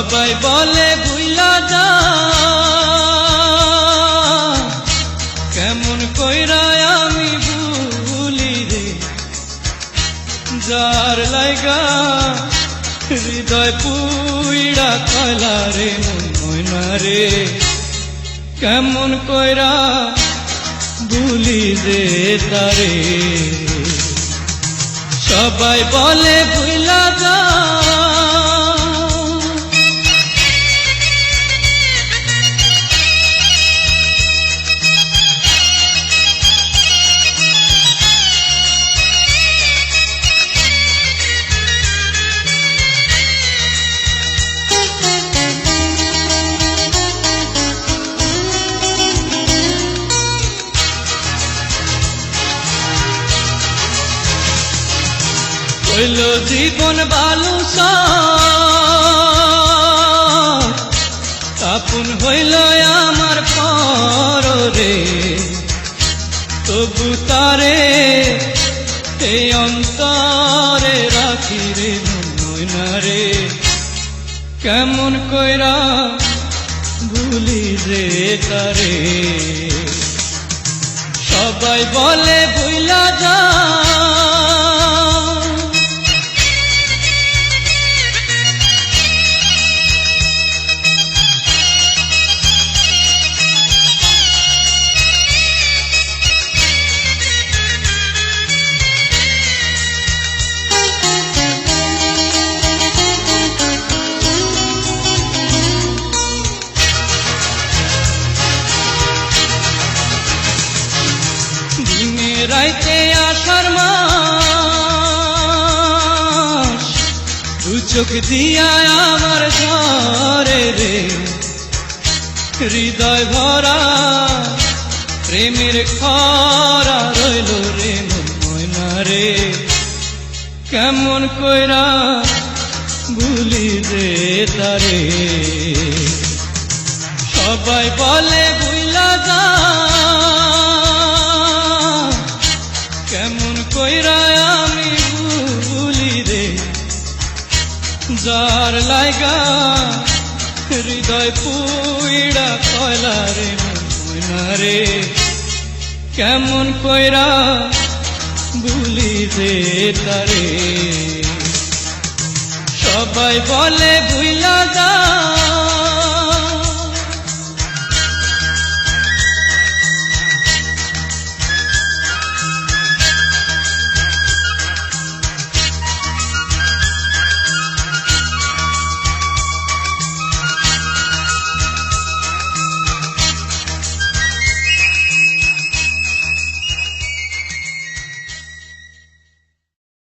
সবাই বলে ভুইলা যা, কেমন কইরা আমি ভুলি রে, যার লাইগা হৃদয় পুইড়া কয়লা রে মন ময়না রে, কেমন কইরা ভুলি রে তারে। সবাই বলে ভুইলা যা, হইল জীবন বালুসা, আপন হইল আমার পর রে, তবু তারে এই অন্তরে রাখি রে মন ময়না রে, কেমন কইরা ভুলি রে তারে। সবাই বলে ভুইলা যা, রাইতে আষাঢ় মাস, দু চোখ দিয়া আমার ঝরে রে, হৃদয় ভরা প্রেমের খরা রইল রে মন ময়না রে, কেমন কইরা ভুলি রে তারে। সবাই বলে ভুইলা যা, কেমন কইরা আমি ভুলি রে, যার লাইগা হৃদয় পুইড়া কয়লা রে মন ময়না রে, কেমন কইরা ভুলি রে তারে। সবাই বলে ভুইলা যা।